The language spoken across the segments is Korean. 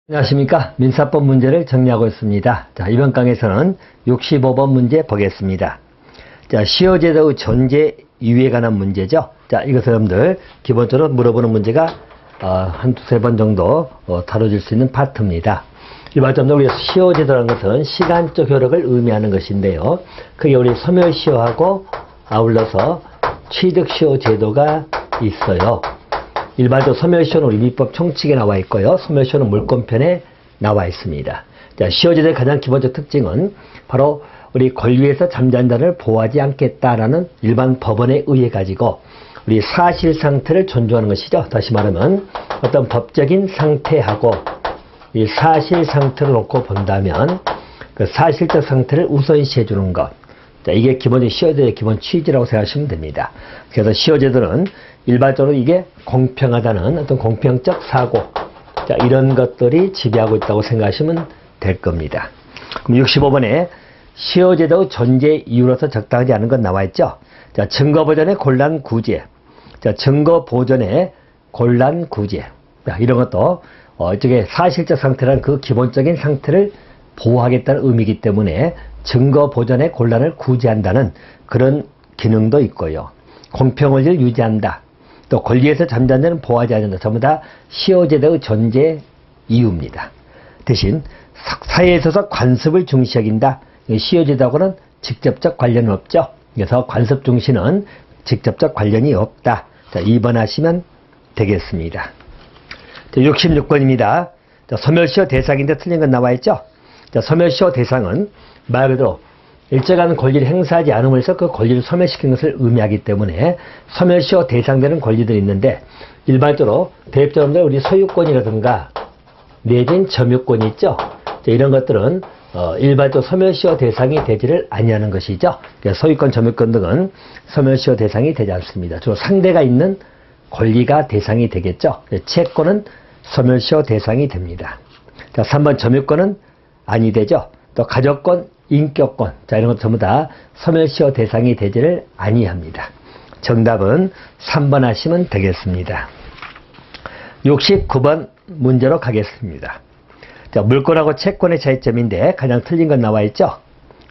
안녕하십니까. 민사법 문제를 정리하고 있습니다. 자, 이번 강에서는 65번 문제 보겠습니다. 자, 시효제도의 존재 이유에 관한 문제죠. 자, 이것을 여러분들 기본적으로 물어보는 문제가 한 두세 번 정도 다뤄질 수 있는 파트입니다. 일반적으로 우리 시효제도라는 것은 시간적 효력을 의미하는 것인데요. 그게 우리 소멸시효하고 아울러서 취득시효제도가 있어요. 일반적으로 소멸시효는 우리 민법 총칙에 나와 있고요. 소멸시효는 물권편에 나와 있습니다. 자, 시효제도의 가장 기본적 특징은 바로 우리 권리에서 잠자는 자를 보호하지 않겠다라는 일반 법원에 의해 가지고 우리 사실 상태를 존중하는 것이죠. 다시 말하면 어떤 법적인 상태하고 이 사실 상태를 놓고 본다면 그 사실적 상태를 우선시해 주는 것. 자, 이게 기본적인 시효제도의 기본 취지라고 생각하시면 됩니다. 그래서 시효제도는 일반적으로 이게 공평하다는 어떤 공평적 사고, 자, 이런 것들이 지배하고 있다고 생각하시면 될 겁니다. 그럼 65번에 시효제도의 존재 이유로서 적당하지 않은 건 나와 있죠. 자, 증거보전의 곤란 구제. 자, 증거보전의 곤란 구제. 자, 이런 것도 이쪽에 사실적 상태란 그 기본적인 상태를 보호하겠다는 의미이기 때문에 증거보전의 곤란을 구제한다는 그런 기능도 있고요. 공평을 유지한다. 또 권리에서 잠자는 자는 보호하지 않는다. 전부 다 시효제도의 존재 이유입니다. 대신 사회에 있어서 관습을 중시 여긴다. 시효제도하고는 직접적 관련은 없죠. 그래서 관습 중시는 직접적 관련이 없다. 자, 2번 하시면 되겠습니다. 66번입니다. 소멸시효 대상인데 틀린 건 나와 있죠. 자, 소멸시효 대상은 말 그대로 일정한 권리를 행사하지 않음으로 해서 그 권리를 소멸시킨 것을 의미하기 때문에 소멸시효 대상되는 권리들이 있는데 일반적으로 대표적으로 우리 소유권이라든가 내진 점유권이 있죠. 자, 이런 것들은 일반적으로 소멸시효 대상이 되지를 아니하는 것이죠. 그래서 소유권, 점유권 등은 소멸시효 대상이 되지 않습니다. 주로 상대가 있는 권리가 대상이 되겠죠. 채권은 소멸시효 대상이 됩니다. 자, 3번 점유권은 아니 되죠. 또 가족권, 인격권, 자, 이런 것 전부 다 소멸시효 대상이 되지를 아니합니다. 정답은 3번 하시면 되겠습니다. 69번 문제로 가겠습니다. 자, 물권하고 채권의 차이점인데 가장 틀린 건 나와 있죠.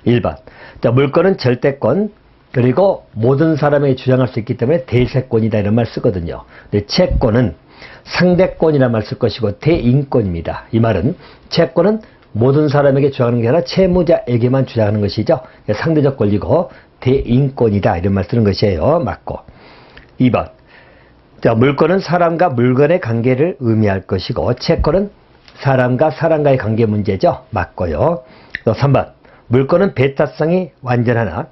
1번. 자, 물권은 절대권, 그리고 모든 사람에게 주장할 수 있기 때문에 대세권이다 이런 말 쓰거든요. 근데 채권은 상대권이란 말 쓸 것이고 대인권입니다. 이 말은 채권은 모든 사람에게 주장하는 게 아니라 채무자에게만 주장하는 것이죠. 상대적 권리고 대인권이다 이런 말 쓰는 것이에요. 맞고. 2번. 자, 물권은 사람과 물건의 관계를 의미할 것이고 채권은 사람과 사람과의 관계 문제죠. 맞고요. 또 3번. 물권은 배타성이 완전하나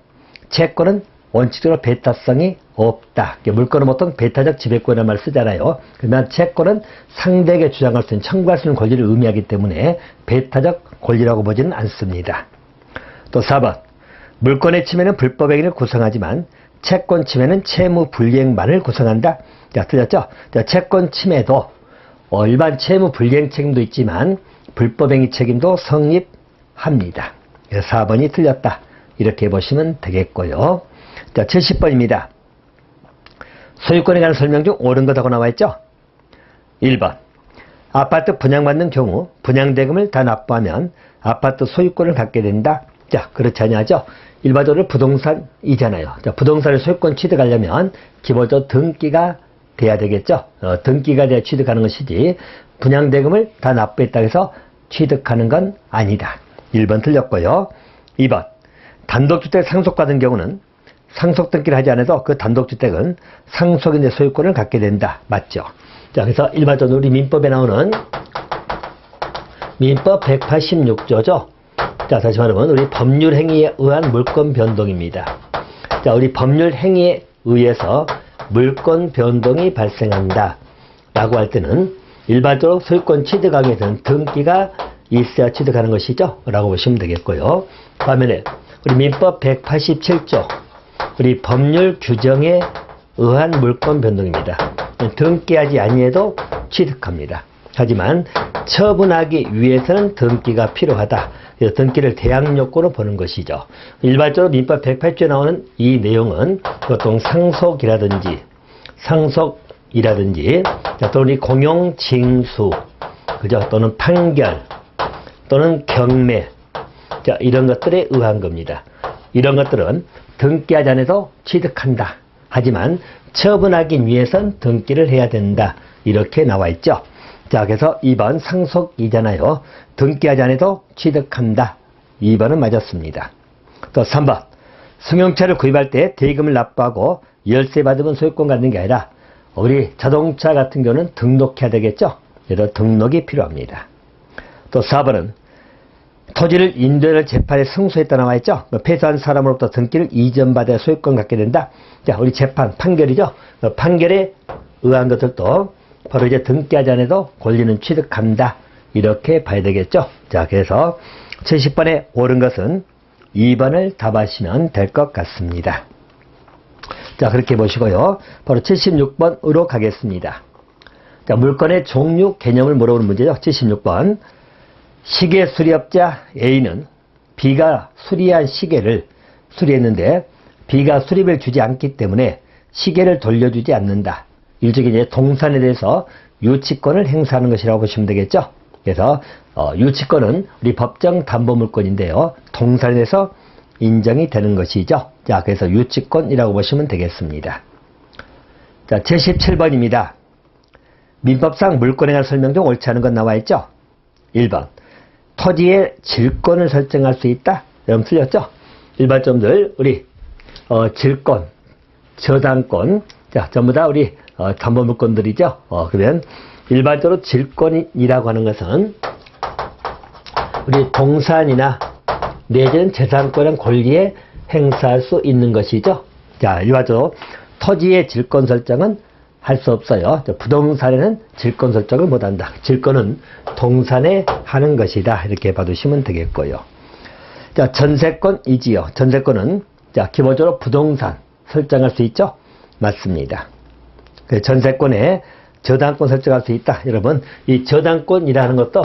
채권은 원칙적으로 배타성이 없다. 물권은 보통 배타적 지배권이라는 말을 쓰잖아요. 그러면 채권은 상대에게 주장할 수 있는, 청구할 수 있는 권리를 의미하기 때문에 배타적 권리라고 보지는 않습니다. 또 4번. 물권의 침해는 불법행위를 구성하지만 채권 침해는 채무 불이행만을 구성한다. 자, 틀렸죠? 자, 채권 침해도 일반 채무 불이행 책임도 있지만 불법행위 책임도 성립합니다. 그래서 4번이 틀렸다. 이렇게 보시면 되겠고요. 자, 70번입니다. 소유권에 관한 설명 중 옳은 것하고 나와 있죠. 1번. 아파트 분양받는 경우 분양대금을 다 납부하면 아파트 소유권을 갖게 된다. 자, 그렇지 않냐죠. 일반적으로 부동산이잖아요. 자, 부동산을 소유권 취득하려면 기본적으로 등기가 돼야 되겠죠. 등기가 돼야 취득하는 것이지 분양대금을 다 납부했다고 해서 취득하는 건 아니다. 1번 틀렸고요. 2번. 단독주택 상속받은 경우는 상속등기를 하지 않아도 그 단독주택은 상속인의 소유권을 갖게 된다. 맞죠? 자, 그래서 일반적으로 우리 민법에 나오는 민법 186조죠. 자, 다시 말하면 우리 법률 행위에 의한 물권 변동입니다. 자, 우리 법률 행위에 의해서 물권 변동이 발생한다. 라고 할 때는 일반적으로 소유권 취득하기 위해서는 등기가 있어야 취득하는 것이죠. 라고 보시면 되겠고요. 반면에 우리 민법 187조 우리 법률 규정에 의한 물권 변동입니다. 등기하지 아니해도 취득합니다. 하지만 처분하기 위해서는 등기가 필요하다. 그래서 등기를 대항요건으로 보는 것이죠. 일반적으로 민법 108조에 나오는 이 내용은 보통 상속이라든지 또는 공용징수 그죠? 또는 판결, 또는 경매, 자, 이런 것들에 의한 겁니다. 이런 것들은 등기하지 않아도 취득한다. 하지만 처분하기 위해선 등기를 해야 된다. 이렇게 나와 있죠. 자, 그래서 2번 상속이잖아요. 등기하지 않아도 취득한다. 2번은 맞았습니다. 또 3번 승용차를 구입할 때 대금을 납부하고 열세 받으면 소유권 갖는 게 아니라 우리 자동차 같은 경우는 등록해야 되겠죠. 그래서 등록이 필요합니다. 또 4번은 토지를 인도를 재판에 승소했다 나와 있죠. 패소한 사람으로부터 등기를 이전받아야 소유권 갖게 된다. 자, 우리 재판 판결이죠. 판결에 의한 것들도 바로 이제 등기하지 않아도 권리는 취득한다. 이렇게 봐야 되겠죠. 자, 그래서 70번에 옳은 것은 2번을 답하시면 될 것 같습니다. 자, 그렇게 보시고요. 바로 76번으로 가겠습니다. 자, 물건의 종류, 개념을 물어보는 문제죠. 76번. 시계 수리업자 A는 B가 수리한 시계를 수리했는데 B가 수리비를 주지 않기 때문에 시계를 돌려주지 않는다. 일종의 이제 동산에 대해서 유치권을 행사하는 것이라고 보시면 되겠죠. 그래서 유치권은 우리 법정 담보물권인데요. 동산에 대해서 인정이 되는 것이죠. 자, 그래서 유치권이라고 보시면 되겠습니다. 자, 77번입니다. 민법상 물권에 관한 설명 중 옳지 않은 것 나와 있죠. 1번. 토지의 질권을 설정할 수 있다. 여러분 틀렸죠? 일반점들 우리 질권, 저당권, 자, 전부 다 우리 담보물권들이죠. 그러면 일반적으로 질권이라고 하는 것은 우리 동산이나 내지는 재산권이란 권리에 행사할 수 있는 것이죠. 자, 일반적으로 토지의 질권 설정은 할 수 없어요. 부동산에는 질권 설정을 못한다. 질권은 동산에 하는 것이다. 이렇게 봐두시면 되겠고요. 자, 전세권이지요. 전세권은 자, 기본적으로 부동산 설정할 수 있죠. 맞습니다. 전세권에 저당권 설정할 수 있다. 여러분, 이 저당권이라는 것도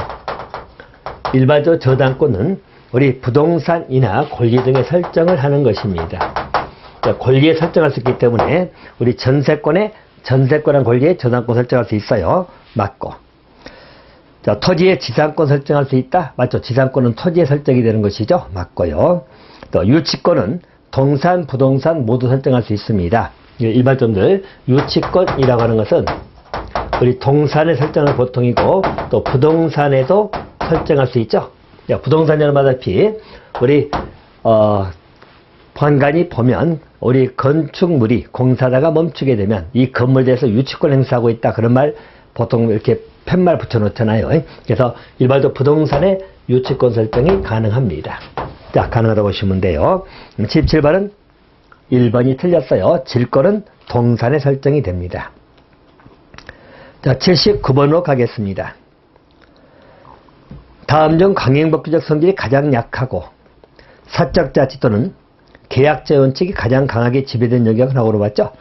일반적으로 저당권은 우리 부동산이나 권리 등의 설정을 하는 것입니다. 자, 권리에 설정할 수 있기 때문에 우리 전세권한 권리에 저당권 설정할 수 있어요. 맞고. 자, 토지에 지상권 설정할 수 있다. 맞죠? 지상권은 토지에 설정이 되는 것이죠. 맞고요. 또 유치권은 동산, 부동산 모두 설정할 수 있습니다. 일반점들 유치권이라고 하는 것은 우리 동산에 설정할 보통이고 또 부동산에도 설정할 수 있죠. 부동산이라는 말다시피 우리 관간이 보면 우리 건축물이 공사다가 멈추게 되면 이 건물에 대해서 유치권 행사하고 있다. 그런 말 보통 이렇게 팻말 붙여놓잖아요. 그래서 일반적으로 부동산에 유치권 설정이 가능합니다. 자, 가능하다고 보시면 돼요. 77번은 1번이 틀렸어요. 질권은 동산에 설정이 됩니다. 자, 79번으로 가겠습니다. 다음 중 강행법규적 성질이 가장 약하고 사적 자치 또는 계약 자유원칙이 가장 강하게 지배된 영역은 하고 물어봤죠.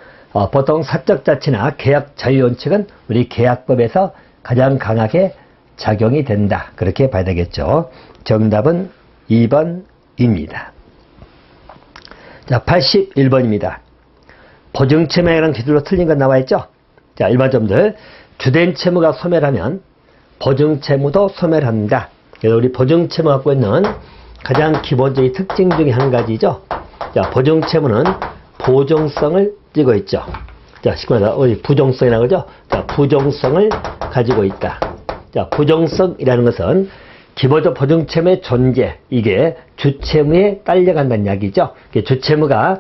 보통 사적 자치나 계약 자유원칙은 우리 계약법에서 가장 강하게 작용이 된다. 그렇게 봐야 되겠죠. 정답은 2번입니다. 자, 81번입니다. 보증채무에 관한 기술로 틀린 건 나와 있죠. 자, 일반점들 주된 채무가 소멸하면 보증채무도 소멸합니다. 그래서 우리 보증채무 갖고 있는 가장 기본적인 특징 중에 한 가지죠. 자, 보증채무는 보증성을 띠고 있죠. 자, 시끄러워. 우리 부정성이라고 하죠. 자, 부정성을 가지고 있다. 자, 부정성이라는 것은 기본적 보증채무의 존재, 이게 주채무에 딸려간다는 이야기죠. 주채무가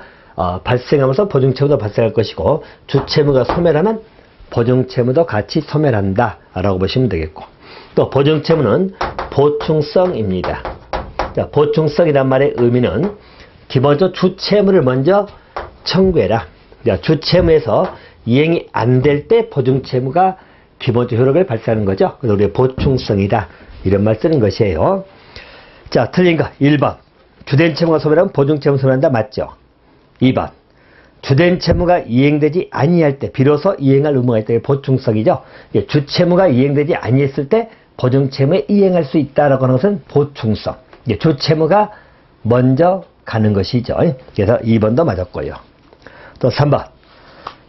발생하면서 보증채무도 발생할 것이고 주채무가 소멸하면 보증채무도 같이 소멸한다 라고 보시면 되겠고, 또 보증채무는 보충성입니다. 자, 보충성이란 말의 의미는 기본적으로 주채무를 먼저 청구해라. 자, 주채무에서 이행이 안 될 때 보증채무가 기본적 효력을 발생하는 거죠. 그래서 우리가 보충성이다 이런 말 쓰는 것이에요. 자, 틀린 거 1번. 주된 채무가 소멸하면 보증채무 소멸한다. 맞죠? 2번. 주된 채무가 이행되지 아니할 때 비로소 이행할 의무가 있다. 보충성이죠. 주채무가 이행되지 아니했을 때 보증채무에 이행할 수 있다라고 하는 것은 보충성. 주채무가 먼저 가는 것이죠. 그래서 2번도 맞았고요. 또 3번.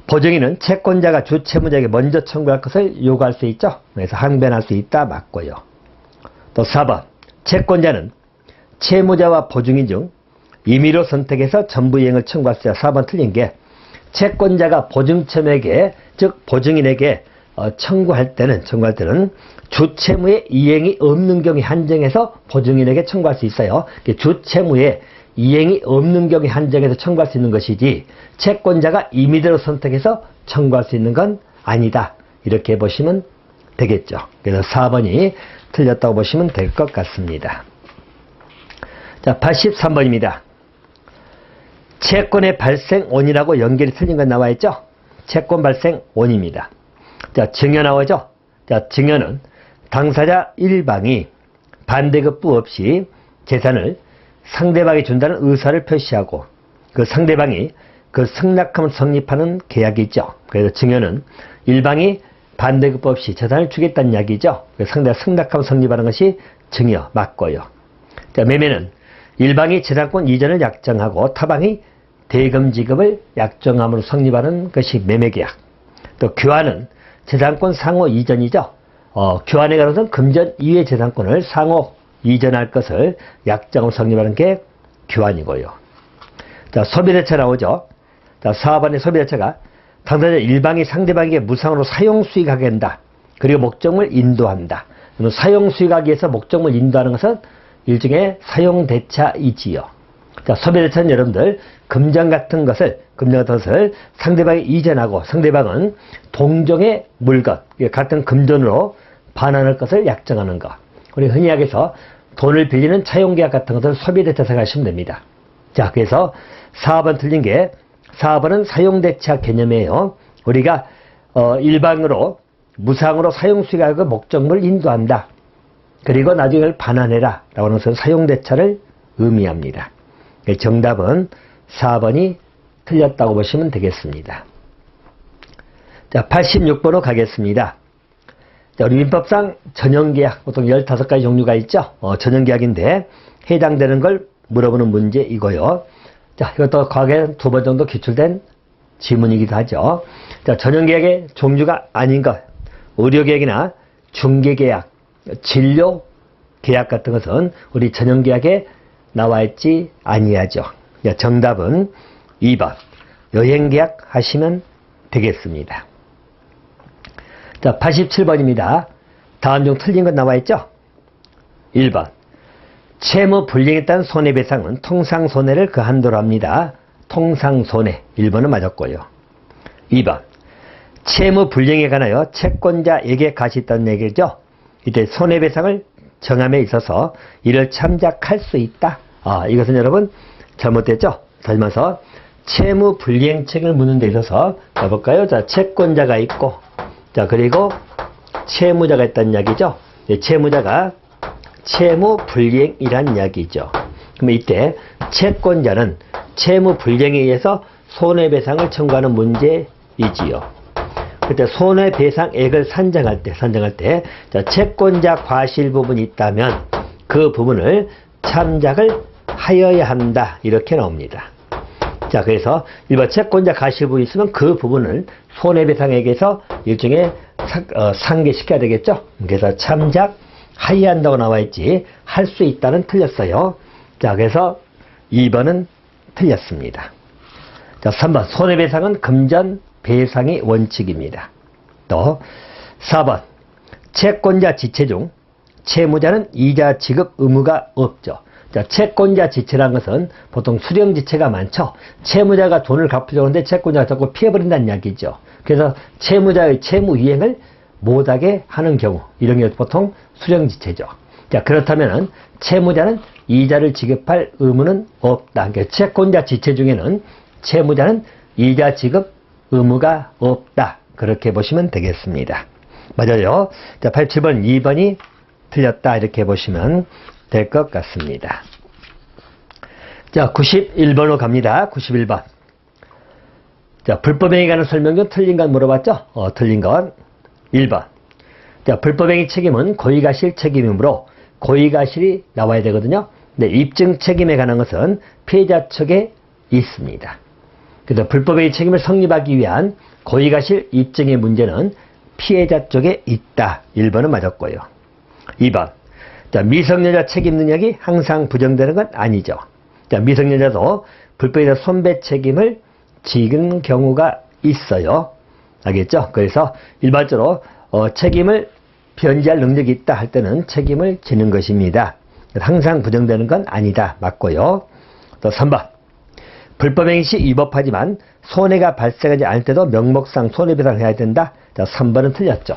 보증인은 채권자가 주채무자에게 먼저 청구할 것을 요구할 수 있죠. 그래서 항변할 수 있다. 맞고요. 또 4번. 채권자는 채무자와 보증인 중 임의로 선택해서 전부 이행을 청구할 수 있다. 4번 틀린 게 채권자가 보증채무에게 즉 보증인에게 청구할 때는 주채무의 이행이 없는 경우에 한정해서 보증인에게 청구할 수 있어요. 주채무의 이행이 없는 경우에 한정해서 청구할 수 있는 것이지 채권자가 임의대로 선택해서 청구할 수 있는 건 아니다. 이렇게 보시면 되겠죠. 그래서 4번이 틀렸다고 보시면 될 것 같습니다. 자, 83번입니다. 채권의 발생 원인하고 연결이 틀린 건 나와 있죠. 채권 발생 원인입니다. 자, 증여 나오죠. 자, 증여는 당사자 1방이 반대급부 없이 재산을 상대방이 준다는 의사를 표시하고 그 상대방이 그 승낙하면 성립하는 계약이 있죠. 그래서 증여는 1방이 반대급부 없이 재산을 주겠다는 이야기죠. 상대가 승낙하면 성립하는 것이 증여 맞고요. 자, 매매는 1방이 재산권 이전을 약정하고 타방이 대금 지급을 약정함으로 성립하는 것이 매매계약. 또 교환은 재산권 상호 이전이죠. 교환에 관해서는 금전 이외의 재산권을 상호 이전할 것을 약정으로 성립하는 게 교환이고요. 자, 소비대차 나오죠. 자, 4번의 소비대차가 당사자 1방이 상대방에게 무상으로 사용수익하게 한다. 그리고 목적물 인도한다. 사용수익하기 위해서 목적물 인도하는 것은 일종의 사용대차이지요. 자, 소비대차는 여러분들 금전 같은 것을 상대방이 이전하고 상대방은 동종의 물건, 같은 금전으로 반환할 것을 약정하는 것. 우리 흔히 얘기해서 돈을 빌리는 차용계약 같은 것을 소비대차 생각하시면 됩니다. 자, 그래서 4번 틀린 게 4번은 사용대차 개념이에요. 우리가 일방으로 무상으로 사용수익하고 목적물을 인도한다. 그리고 나중에 반환해라 라고 하는 것은 사용대차를 의미합니다. 정답은 4번이 틀렸다고 보시면 되겠습니다. 자, 86번으로 가겠습니다. 자, 우리 민법상 전형계약 보통 15가지 종류가 있죠. 전형계약인데 해당되는 걸 물어보는 문제이고요. 자, 이것도 과거에 2번 정도 기출된 지문이기도 하죠. 자, 전형계약의 종류가 아닌 것, 의료계약이나 중개계약, 진료계약 같은 것은 우리 전형계약에 나와 있지 아니하죠. 자, 정답은 2번 여행계약 하시면 되겠습니다. 자, 87번입니다. 다음 중 틀린 것 나와 있죠? 1번 채무 불이행에 따른 손해배상은 통상손해를 그 한도로 합니다. 통상손해 1번은 맞았고요. 2번 채무 불이행에 관하여 채권자에게 가시 있다는 얘기죠. 이때 손해배상을 정함에 있어서 이를 참작할 수 있다. 이것은 여러분 잘못됐죠? 닮아서 채무 불이행 책임을 묻는 데 있어서 가볼까요? 자, 채권자가 있고 자, 그리고 채무자가 있다는 이야기죠. 채무자가 채무 불이행이란 이야기죠. 그럼 이때 채권자는 채무 불이행에 의해서 손해배상을 청구하는 문제이지요. 그때 손해배상액을 산정할 때 자, 채권자 과실 부분이 있다면 그 부분을 참작을 하여야 한다. 이렇게 나옵니다. 자, 그래서 일반 채권자 과실 부분이 있으면 그 부분을 손해배상액에서 일종의 상계시켜야 되겠죠. 그래서 참작하여야 한다고 나와 있지 할 수 있다는 틀렸어요. 자, 그래서 2번은 틀렸습니다. 자, 3번 손해배상은 금전 배상의 원칙입니다. 또 4번 채권자 지체 중 채무자는 이자 지급 의무가 없죠. 자, 채권자 지체란 것은 보통 수령 지체가 많죠. 채무자가 돈을 갚으려고 하는데 채권자가 자꾸 피해버린다는 이야기죠. 그래서 채무자의 채무 이행을 못하게 하는 경우 이런 게 보통 수령 지체죠. 자, 그렇다면 채무자는 이자를 지급할 의무는 없다. 그러니까 채권자 지체 중에는 채무자는 이자 지급 의무가 없다. 그렇게 보시면 되겠습니다. 맞아요. 자, 87번 2번이 틀렸다. 이렇게 보시면 될 것 같습니다. 자, 91번으로 갑니다. 91번. 자, 불법행위에 관한 설명 중 틀린 건 물어봤죠? 틀린 건 1번. 자, 불법행위 책임은 고의가실 책임이므로 고의가실이 나와야 되거든요. 네, 입증 책임에 관한 것은 피해자 측에 있습니다. 그래서 불법행위 책임을 성립하기 위한 고의가실 입증의 문제는 피해자 쪽에 있다. 1번은 맞았고요. 2번. 자, 미성년자 책임 능력이 항상 부정되는 건 아니죠. 자, 미성년자도 불법에 대한 손배 책임을 지는 경우가 있어요. 알겠죠? 그래서 일반적으로 책임을 변제할 능력이 있다 할 때는 책임을 지는 것입니다. 항상 부정되는 건 아니다. 맞고요. 또 3번. 불법행위 시 위법하지만 손해가 발생하지 않을 때도 명목상 손해배상을 해야 된다. 자, 3번은 틀렸죠.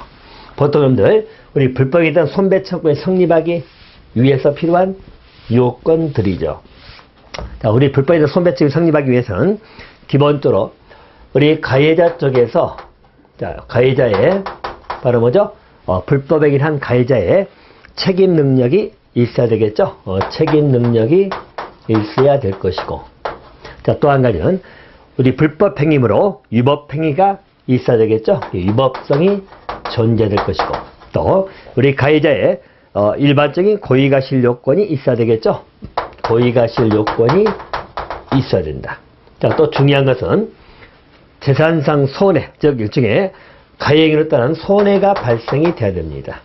보통 여러분들 우리 불법에 대한 손배청구에 성립하기 위해서 필요한 요건들이죠. 자, 우리 불법에 대한 손배청구에 성립하기 위해서는 기본적으로 우리 가해자 쪽에서 가해자의 바로 뭐죠? 불법행위를 한 가해자의 책임 능력이 있어야 되겠죠. 책임 능력이 있어야 될 것이고, 자, 또 한 가지는 우리 불법행위로 위법행위가 있어야 되겠죠. 위법성이 존재될 것이고, 또 우리 가해자의 일반적인 고의가실 요건이 있어야 되겠죠. 고의가실 요건이 있어야 된다. 자, 또 중요한 것은 재산상 손해, 즉 일종의 가해행위로 따른 손해가 발생이 돼야 됩니다.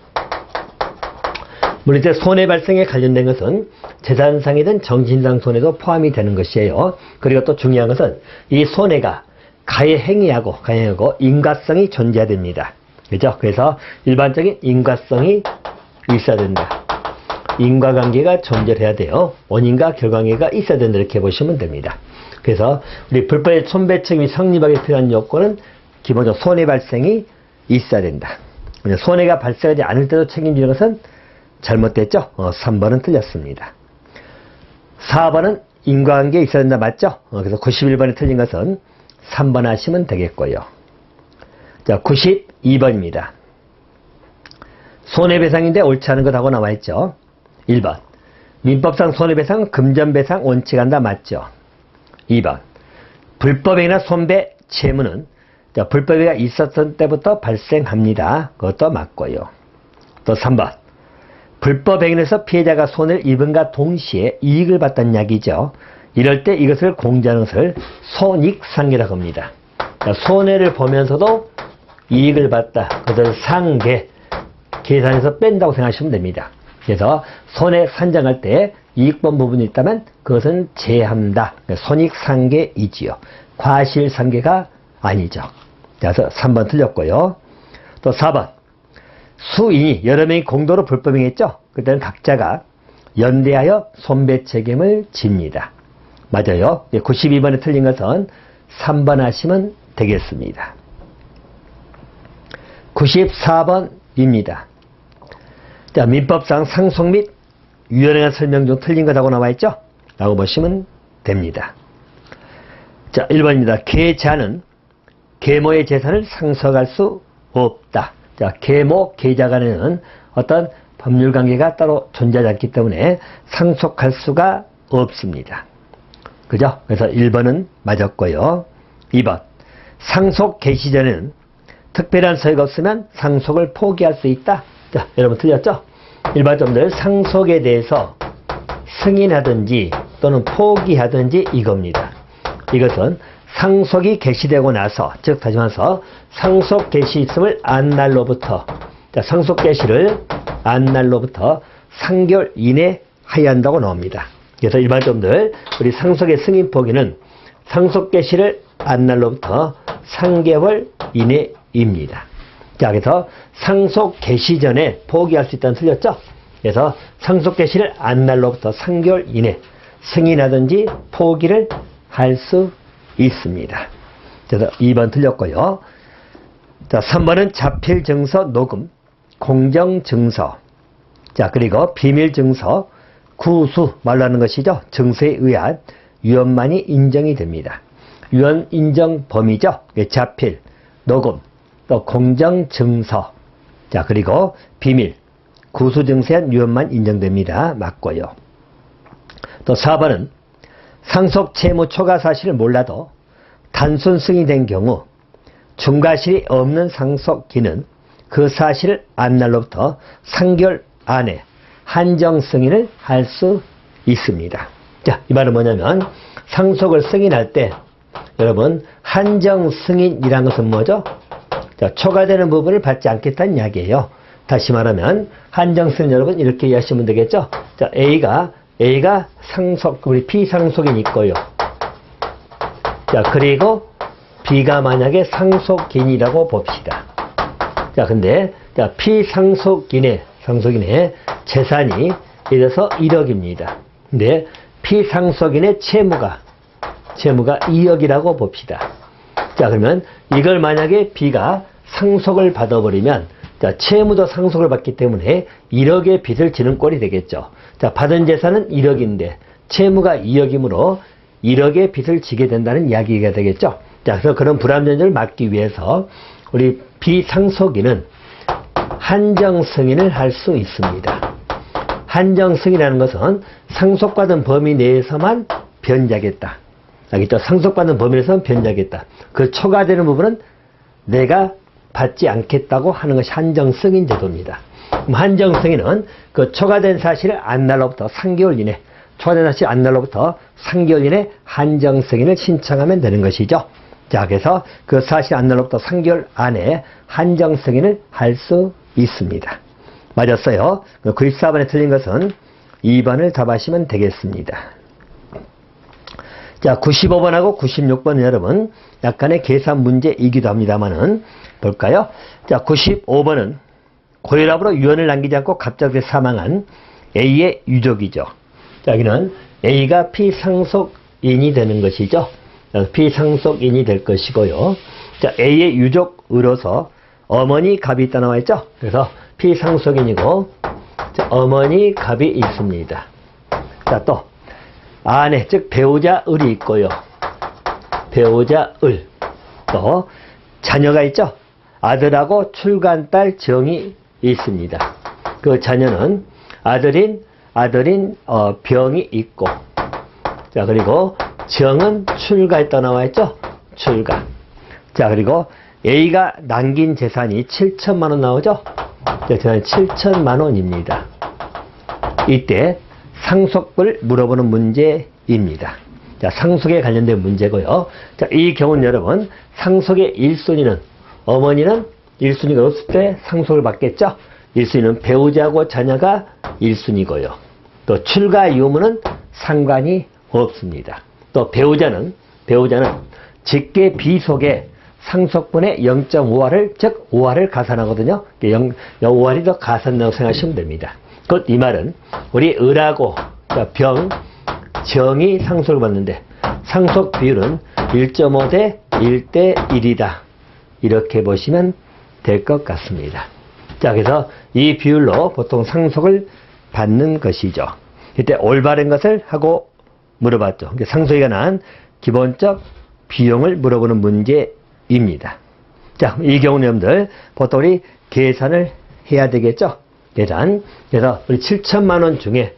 물론 이제 손해 발생에 관련된 것은 재산상이든 정신상 손해도 포함이 되는 것이에요. 그리고 또 중요한 것은 이 손해가 가해행위하고 인과성이 존재해야 됩니다. 그죠? 그래서 일반적인 인과성이 있어야 된다. 인과관계가 존재해야 돼요. 원인과 결과관계가 있어야 된다. 이렇게 보시면 됩니다. 그래서 우리 불법의 손배책임이 성립하기 필요한 요건은 기본적으로 손해 발생이 있어야 된다. 손해가 발생하지 않을 때도 책임지는 것은 잘못됐죠? 3번은 틀렸습니다. 4번은 인과관계에 있어야 된다. 맞죠? 그래서 91번에 틀린 것은 3번 하시면 되겠고요. 자, 92번입니다. 손해배상인데 옳지 않은 것하고 나와있죠. 1번. 민법상 손해배상, 금전배상 원칙한다. 맞죠? 2번. 불법행위나 손배 채무는 불법행위가 있었던 때부터 발생합니다. 그것도 맞고요. 또 3번. 불법행위에서 피해자가 손해를 입은과 동시에 이익을 봤다는 이야기죠. 이럴 때 이것을 공제하는 것을 손익상계라고 합니다. 손해를 보면서도 이익을 봤다. 그것을 상계, 계산해서 뺀다고 생각하시면 됩니다. 그래서 손해 산정할 때 이익 본 부분이 있다면 그것은 제한다. 손익상계이지요. 과실상계가 아니죠. 그래서 3번 틀렸고요. 또 4번. 수인이 여러 명이 공동으로 불법행위했죠. 그때는 각자가 연대하여 손배 책임을 집니다. 맞아요. 92번에 틀린 것은 3번 하시면 되겠습니다. 94번입니다. 자, 민법상 상속 및 위헌행위 설명 중 틀린 것하고 나와있죠? 라고 보시면 됩니다. 자, 1번입니다. 계자는 계모의 재산을 상속할 수 없다. 자, 계모, 계자 간에는 어떤 법률 관계가 따로 존재하지 않기 때문에 상속할 수가 없습니다. 그죠? 그래서 1번은 맞았고요. 2번. 상속 개시 전에는 특별한 서유가 없으면 상속을 포기할 수 있다. 자, 여러분 틀렸죠? 일반적으로 상속에 대해서 승인하든지 또는 포기하든지 이겁니다. 이것은 상속이 개시되고 나서, 즉 다시 말해서 상속 개시 있음을 안 날로부터, 자, 상속 개시를 안 날로부터 3개월 이내 하여야 한다고 나옵니다. 그래서 일반적으로 우리 상속의 승인 포기는 상속 개시를 안 날로부터 3개월 이내입니다. 자, 그래서 상속 개시 전에 포기할 수 있다는 틀렸죠? 그래서 상속 개시를 안 날로부터 3개월 이내 승인하든지 포기를 할 수 있습니다. 그래서 2번 틀렸고요. 자, 3번은 자필증서 녹음, 공정증서, 자, 그리고 비밀증서, 구수, 말로 하는 것이죠. 증서에 의한 위헌만이 인정이 됩니다. 위헌 인정 범위죠. 자필, 녹음, 또 공정증서, 자, 그리고 비밀, 구수증서에 의한 위헌만 인정됩니다. 맞고요. 또 4번은 상속 채무 초과 사실을 몰라도 단순 승인된 경우 중과실이 없는 상속기는 그 사실을 안 날로부터 3개월 안에 한정 승인을 할 수 있습니다. 자, 이 말은 뭐냐면 상속을 승인할 때 여러분, 한정 승인이란 것은 뭐죠? 자, 초과되는 부분을 받지 않겠다는 이야기예요. 다시 말하면, 한정 승인 여러분, 이렇게 이해하시면 되겠죠? 자, A가 상속, 우리 피상속인이 있고요. 자, 그리고 B가 만약에 상속인이라고 봅시다. 자, 근데, 자, 피상속인의 재산이 예를 들어서 1억입니다. 근데 피상속인의 채무가 2억이라고 봅시다. 자, 그러면 이걸 만약에 B가 상속을 받아버리면, 자, 채무도 상속을 받기 때문에 1억의 빚을 지는 꼴이 되겠죠. 자, 받은 재산은 1억인데 채무가 2억이므로 1억의 빚을 지게 된다는 이야기가 되겠죠. 자, 그래서 그런 불합리를 막기 위해서 우리 비상속인은 한정 승인을 할 수 있습니다. 한정 승인이라는 것은 상속받은 범위 내에서만 변제하겠다. 알겠죠? 상속받는 범위 내에서만 변제하겠다. 그 초과되는 부분은 내가 받지 않겠다고 하는 것이 한정 승인 제도입니다. 그럼 한정 승인은 그 초과된 사실을 안 날로부터 3개월 이내, 초과된 사실 안 날로부터 3개월 이내 한정 승인을 신청하면 되는 것이죠. 자, 그래서 그 사실 안 날로부터 3개월 안에 한정 승인을 할 수 있습니다. 맞았어요. 94번에 틀린 것은 2번을 답하시면 되겠습니다. 자, 95번하고 96번은 여러분 약간의 계산 문제이기도 합니다만은 볼까요? 자, 95번은 고혈압으로 유언을 남기지 않고 갑자기 사망한 A의 유족이죠. 자, 여기는 A가 피상속인이 되는 것이죠. 피상속인이 될 것이고요. 자, A의 유족으로서 어머니 갑이 있다 나와 있죠. 그래서 피상속인이고, 자, 어머니 갑이 있습니다. 자, 또 아내 즉 배우자 을이 있고요. 배우자 을. 또 자녀가 있죠. 아들하고 출간딸 정이 있습니다. 그 자녀는 아들인 병이 있고, 자, 그리고 정은 출가했다 나와 있죠. 출가. 자, 그리고 A가 남긴 재산이 7천만 원 나오죠. 재산이 7천만 원입니다. 이때 상속을 물어보는 문제입니다. 자, 상속에 관련된 문제고요. 자, 이 경우는 여러분 상속의 1순위는 어머니는 1순위가 없을 때 상속을 받겠죠. 1순위는 배우자고 자녀가 1순위고요. 또 출가 유무는 상관이 없습니다. 또 배우자는 직계 비속에 상속분의 0.5할을 즉 5할을 가산하거든요. 5할이 더 가산이라고 생각하시면 됩니다. 곧 이 말은 우리 을하고 병, 정이 상속을 받는데 상속 비율은 1.5 대 1대 1이다. 이렇게 보시면 될 것 같습니다. 자, 그래서 이 비율로 보통 상속을 받는 것이죠. 이때 올바른 것을 하고 물어봤죠. 상속에 관한 기본적 비용을 물어보는 문제입니다. 자, 이 경우는 여러분들 보통 우리 계산을 해야 되겠죠. 계산. 그래서 우리 7천만 원 중에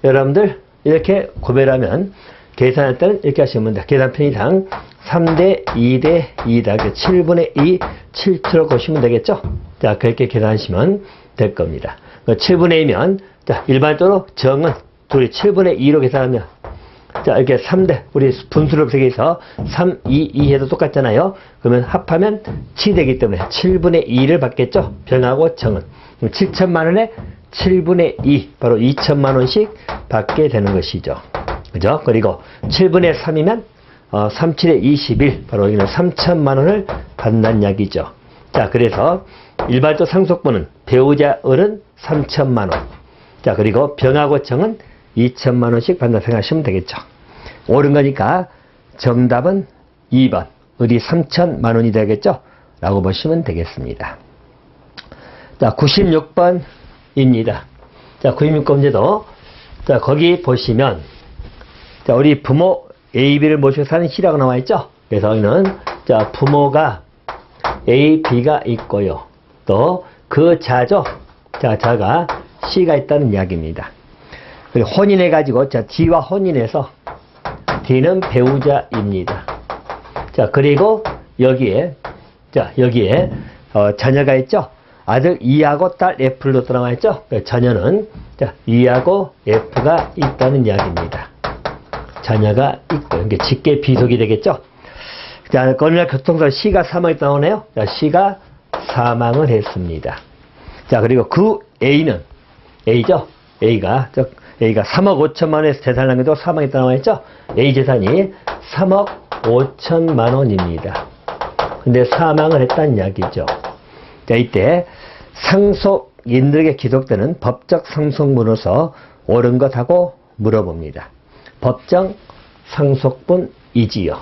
여러분들 이렇게 구별하면 계산할 때는 이렇게 하시면 됩니다. 계산 편의상 3대 2대 2다. 7분의 2, 7초로 보시면 되겠죠. 자, 그렇게 계산하시면 될 겁니다. 7분의 2면, 자, 일반적으로 정은 둘이 7분의 2로 계산하면, 자, 이렇게 3대, 우리 분수를 세개해서 3, 2, 2 해도 똑같잖아요. 그러면 합하면 7이 되기 때문에 7분의 2를 받겠죠. 병하고 정은. 7천만 원에 7분의 2, 바로 2천만 원씩 받게 되는 것이죠. 그죠? 그리고 7분의 3이면 37에 21, 바로 여기는 3천만 원을 받는 이야기죠. 자, 그래서 일반적 상속분은 배우자 을은 3천만 원. 자, 그리고 병하고 정은 2천만 원씩 받는다 생각하시면 되겠죠. 옳은 거니까 정답은 2번. 을이 3천만 원이 되겠죠? 라고 보시면 되겠습니다. 자, 96번입니다. 자, 96번 문제도, 자, 거기 보시면, 자, 우리 부모 A, B를 모시고 사는 C라고 나와 있죠? 그래서 여기는, 자, 부모가 A, B가 있고요. 또, 그 자죠? 자, 자가 C가 있다는 이야기입니다. 그리고 혼인해가지고, 자, D와 혼인해서 D는 배우자입니다. 자, 그리고 여기에, 자, 여기에, 자녀가 있죠? 아들 E하고 딸 F로 나와 있죠? 자녀는, 자, E하고 F가 있다는 이야기입니다. 자녀가 있고, 이게 직계 비속이 되겠죠. 자, 어느 날 교통사고 C가 사망했다 나오네요. 자, C가 사망을 했습니다. 자, 그리고 그 A는, A죠? A가 3억 5천만 원에서 재산을 남기고 사망했다 나와있죠? A 재산이 3억 5천만 원입니다. 근데 사망을 했다는 이야기죠. 자, 이때 상속인들에게 기록되는 법적 상속문으로서 옳은 것하고 물어봅니다. 법정 상속분이지요.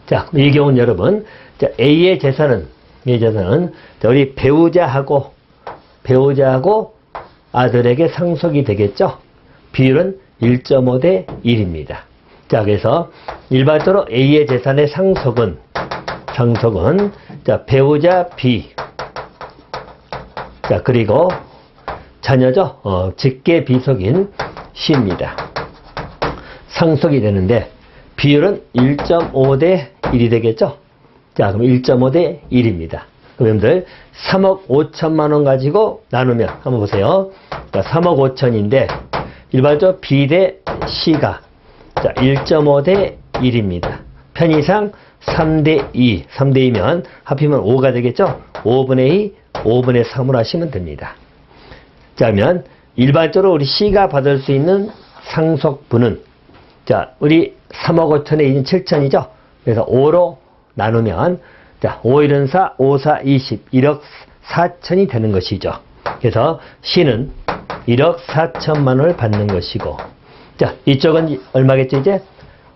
자, 이 경우는 여러분, 자, A의 재산은 자, 우리 배우자하고 아들에게 상속이 되겠죠. 비율은 1.5대 1입니다. 자, 그래서 일반적으로 A의 재산의 상속은 자, 배우자 B, 자, 그리고 자녀죠. 직계 비속인 C입니다. 상속이 되는데 비율은 1.5대 1이 되겠죠. 자, 그럼 1.5대 1입니다. 그럼 여러분들 3억 5천만 원 가지고 나누면 한번 보세요. 자, 3억 5천인데 일반적으로 B 대 C가 자, 1.5대 1입니다. 편의상 3대 2, 3대 2면 합히면 5가 되겠죠. 5분의 2, 5분의 3으로 하시면 됩니다. 자, 그러면 일반적으로 우리 C가 받을 수 있는 상속분은 자, 우리 3억 5천에 2는 7천이죠. 그래서 5로 나누면 자, 5, 1은 4, 5, 4, 20, 1억 4천이 되는 것이죠. 그래서 C는 1억 4천만 원을 받는 것이고, 자, 이쪽은 얼마겠죠, 이제?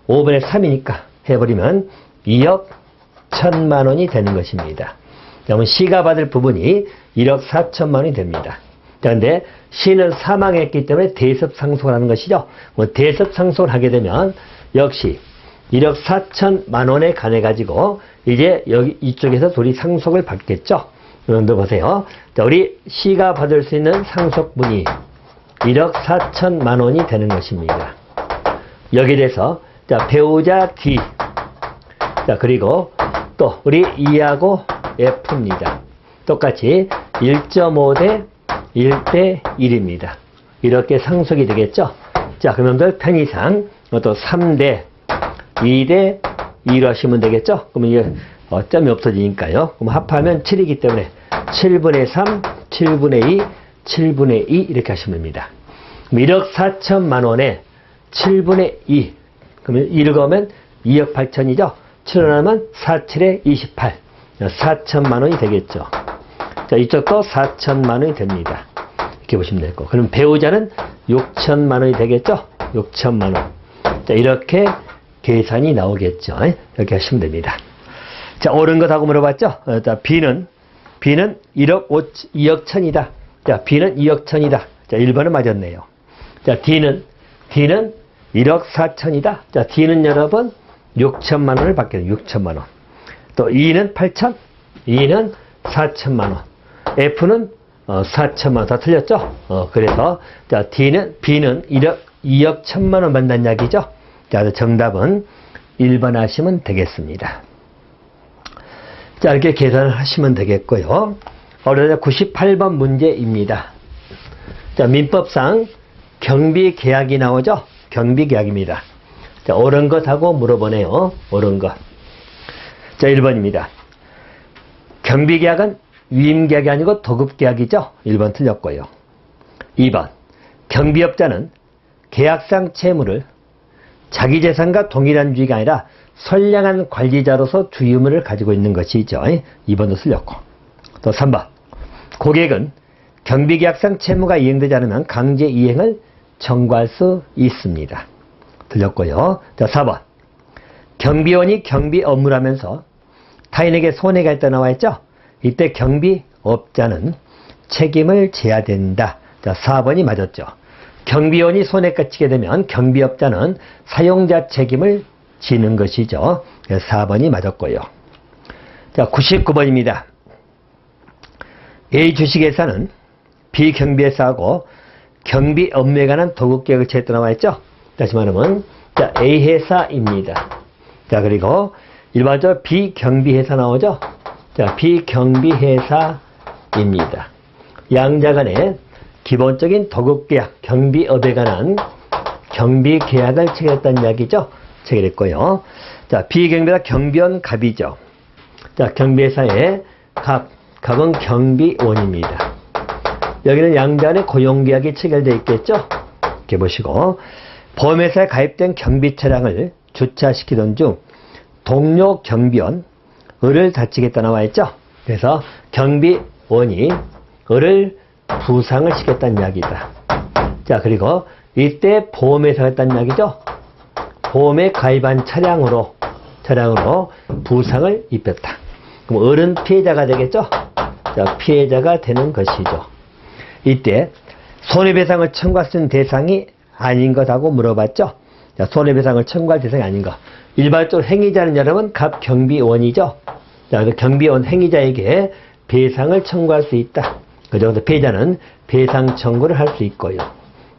5분의 3이니까 해버리면 2억 1천만 원이 되는 것입니다. 그러면 C가 받을 부분이 1억 4천만 원이 됩니다. 그런데 C는 사망했기 때문에 대습상속을 하는 것이죠. 대습상속을 하게 되면 역시 1억 4천만 원에 관해 가지고 이제 여기 이쪽에서 둘이 상속을 받겠죠. 여러분들 보세요. 자, 우리 C가 받을 수 있는 상속분이 1억 4천만 원이 되는 것입니다. 여기에 대해서 자, 배우자 D, 자, 그리고 또 우리 E하고 F입니다. 똑같이 1.5대 1대 1입니다. 이렇게 상속이 되겠죠. 자, 그러면 편의상 또 3대 2대 2로 하시면 되겠죠. 그러면 이게 점이 없어지니까요. 그럼 합하면 7이기 때문에 7분의 3, 7분의 2, 7분의 2 이렇게 하시면 됩니다. 그럼 1억 4천만 원에 7분의 2, 그러면 1을 거면 2억 8천이죠. 7을 하면 4, 7에 28, 4천만 원이 되겠죠. 자, 이쪽도 4천만 원이 됩니다. 이렇게 보시면 되고, 그럼 배우자는 6천만 원이 되겠죠. 6천만 원. 자, 이렇게 계산이 나오겠죠. 이렇게 하시면 됩니다. 자, 옳은 것하고 물어봤죠. 자, B는 2억 천이다. 자, B는 2억 천이다. 자, 1번은 맞았네요. 자, D는 1억 4천이다. 자, D는 여러분 6천만 원을 받게 돼요. 6천만 원. 또 E는 8천, E는 4천만 원. F는 4천만 원. 다 틀렸죠? 그래서 자, B는 2억 1천만 원 받는다는 이야기죠. 자, 정답은 1번 하시면 되겠습니다. 자, 이렇게 계산을 하시면 되겠고요. 어려운 98번 문제입니다. 자, 민법상 경비계약이 나오죠? 경비계약입니다. 자, 옳은 것하고 물어보네요. 옳은 것. 자, 1번입니다. 경비계약은 위임계약이 아니고 도급계약이죠? 1번 틀렸고요. 2번. 경비업자는 계약상 채무를 자기 재산과 동일한 주의가 아니라 선량한 관리자로서 주의의무를 가지고 있는 것이죠. 2번도 틀렸고. 또 3번. 고객은 경비계약상 채무가 이행되지 않으면 강제 이행을 청구할 수 있습니다. 틀렸고요. 자, 4번. 경비원이 경비 업무를 하면서 타인에게 손해가 있다 나와 있죠? 이때 경비업자는 책임을 져야 된다. 자, 4번이 맞았죠. 경비원이 손해가 치게 되면 경비업자는 사용자 책임을 지는 것이죠. 4번이 맞았고요. 자, 99번입니다. A 주식회사는 B 경비회사하고 경비 업무에 관한 도급계약을 체했다 나와 있죠. 다시 말하면 자, A 회사입니다. 자, 그리고 일반적으로 B 경비회사 나오죠. 자, B 경비회사입니다. 양자 간에 기본적인 도급계약, 경비업에 관한 경비계약을 체결했다는 이야기죠. 체결했고요. 자, 비경비사 경비원 갑이죠. 자, 경비회사의 갑은 경비원입니다. 여기는 양자간의 고용계약이 체결되어 있겠죠. 이렇게 보시고, 보험회사에 가입된 경비 차량을 주차시키던 중 동료 경비원 을을 다치겠다 나와 있죠. 그래서 경비원이 을을 부상을 시켰다는 이야기다. 자, 그리고 이때 보험회사가 했다는 이야기죠. 보험에 가입한 차량으로 부상을 입혔다. 그럼 을은 피해자가 되겠죠. 자, 피해자가 되는 것이죠. 이때 손해배상을 청구할 수 있는 대상이 아닌 것하고 물어봤죠. 자, 손해배상을 청구할 대상이 아닌 것. 일반적으로 행위자는 여러분 갑경비원이죠. 자, 그 경비원 행위자에게 배상을 청구할 수 있다. 그죠? 피해자는 배상 청구를 할 수 있고요.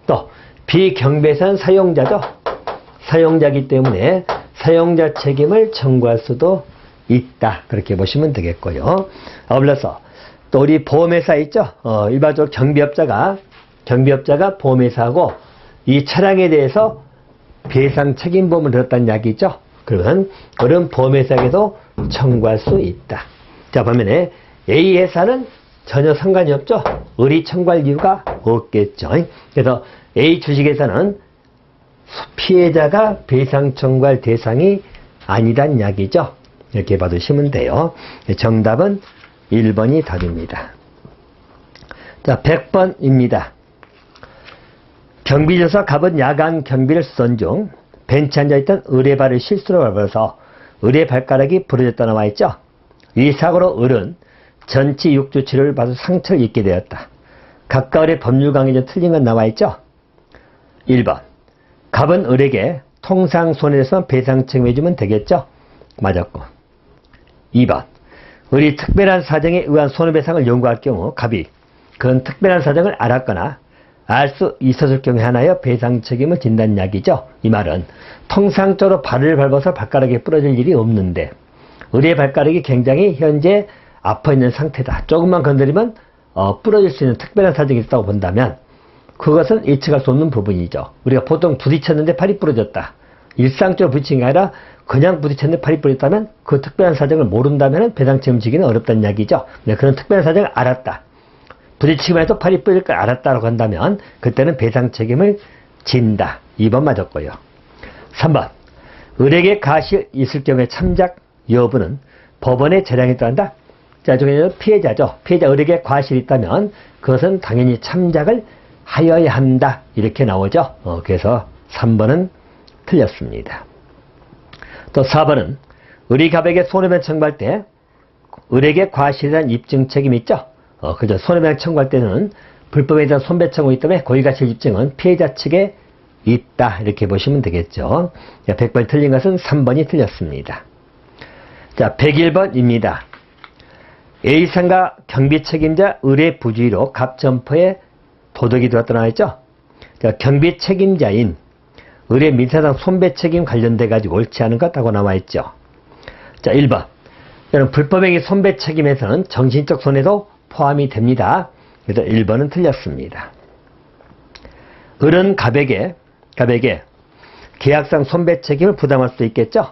또 비경비회사는 사용자죠. 사용자이기 때문에 사용자 책임을 청구할 수도 있다. 그렇게 보시면 되겠고요. 아울러서 또 우리 보험회사 있죠. 일반적으로 경비업자가 보험회사하고 이 차량에 대해서 배상 책임보험을 들었다는 이야기죠. 그러면 그런 보험회사에게도 청구할 수 있다. 자, 반면에 A 회사는 전혀 상관이 없죠. 을이 청구할 이유가 없겠죠. 그래서 A 주식회사는 피해자가 배상 청구할 대상이 아니란 이야기죠. 이렇게 봐두시면 돼요. 정답은 1번이 답입니다. 자, 100번입니다. 경비조사 갑은 야간 경비를 쓰던 중 벤치에 앉아있던 을의 발을 실수로 밟아서 을의 발가락이 부러졌다 나와 있죠. 이 사고로 을은 전치 6주 치료를 받아 상처를 입게 되었다. 각각 을의 법률 강의에 틀린 건 나와 있죠. 1번 갑은 을에게 통상 손해에서 배상 책임해주면 되겠죠. 맞았고. 2번 을이 특별한 사정에 의한 손해배상을 요구할 경우 갑이 그런 특별한 사정을 알았거나 알 수 있었을 경우에 하나여 배상 책임을 진다는 이야기죠. 이 말은 통상적으로 발을 밟아서 발가락이 부러질 일이 없는데 을의 발가락이 굉장히 현재 아파 있는 상태다. 조금만 건드리면 부러질 수 있는 특별한 사정이 있다고 본다면 그것은 예측할 수 없는 부분이죠. 우리가 보통 부딪혔는데 팔이 부러졌다. 일상적으로 부딪힌 게 아니라 그냥 부딪혔는데 팔이 부러졌다면 그 특별한 사정을 모른다면 배상 책임 지기는 어렵다는 이야기죠. 네, 그런 특별한 사정을 알았다. 부딪히기만 해도 팔이 부러질 걸 알았다고 한다면 그때는 배상 책임을 진다. 2번 맞았고요. 3번 을에게 가시 있을 경우에 참작 여부는 법원에 재량에 따른다. 자, 중에는 피해자죠. 피해자 을에게 과실이 있다면 그것은 당연히 참작을 하여야 한다. 이렇게 나오죠. 그래서 3번은 틀렸습니다. 또 4번은 을이 갑에게 손해배상 청구할 때 을에게 과실이라는 입증 책임이 있죠. 그죠. 손해배상 청구할 때는 불법에 대한 손배 청구이기 때문에 고의과실 입증은 피해자 측에 있다. 이렇게 보시면 되겠죠. 100번 틀린 것은 3번이 틀렸습니다. 자, 101번입니다. A상가 경비 책임자 을의 부주의로 갑 점포에 도둑이 들어왔다 나와 있죠. 자, 경비 책임자인 을의 민사상 손배 책임 관련돼 가지고 옳지 않은 것하고 나와 있죠. 자, 1번. 여러분 불법행위 손배 책임에서는 정신적 손해도 포함이 됩니다. 그래서 1번은 틀렸습니다. 을은 갑에게 계약상 손배 책임을 부담할 수 있겠죠.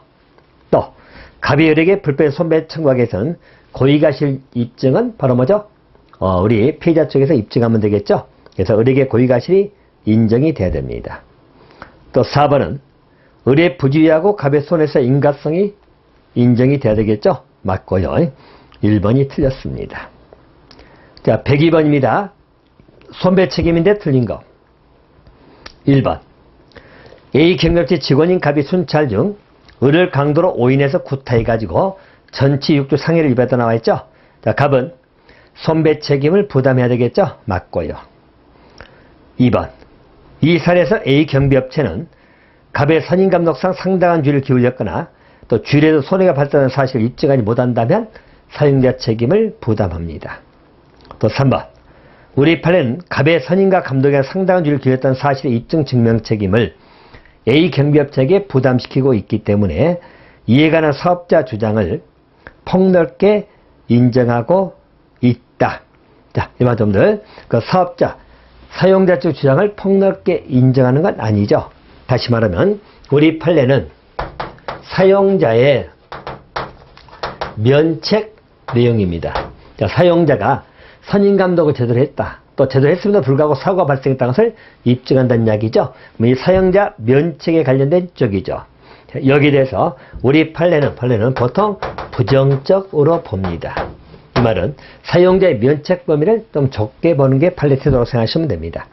또 갑이 을에게 불법 손배 청구하기 위해서는 고의과실 입증은 바로 뭐죠? 우리 피해자 쪽에서 입증하면 되겠죠. 그래서 을에게 고의과실이 인정이 돼야 됩니다. 또 4번은 을의 부주의하고 갑의 손해서 인가성이 인정이 돼야 되겠죠. 맞고요. 1번이 틀렸습니다. 자, 102번입니다. 손배 책임인데 틀린 거. 1번 A 경력지 직원인 갑이 순찰 중 을을 강도로 오인해서 구타해가지고 전치 6주 상해를 입었다 나와 있죠. 자, 갑은 손배 책임을 부담해야 되겠죠. 맞고요. 2번 이 사례에서 A 경비업체는 갑의 선임감독상 상당한 주의를 기울였거나 또 주의에도 손해가 발생하는 사실을 입증하지 못한다면 사용자 책임을 부담합니다. 또 3번 우리 판례는 갑의 선임과 감독에 상당한 주의를 기울였다는 사실의 입증 증명 책임을 A 경비업체에게 부담시키고 있기 때문에 이에 관한 사업자 주장을 폭넓게 인정하고 있다. 자, 이 말씀들 그 사업자 사용자 쪽 주장을 폭넓게 인정하는 건 아니죠. 다시 말하면 우리 판례는 사용자의 면책 내용입니다. 자, 사용자가 선임 감독을 제대로 했다. 또 제대로 했음에도 불구하고 사고가 발생했다는 것을 입증한다는 이야기죠. 이 사용자 면책에 관련된 쪽이죠. 여기에 대해서 우리 판례는 보통 부정적으로 봅니다. 이 말은 사용자의 면책 범위를 좀 좁게 보는 게 판례 태도라고 생각하시면 됩니다.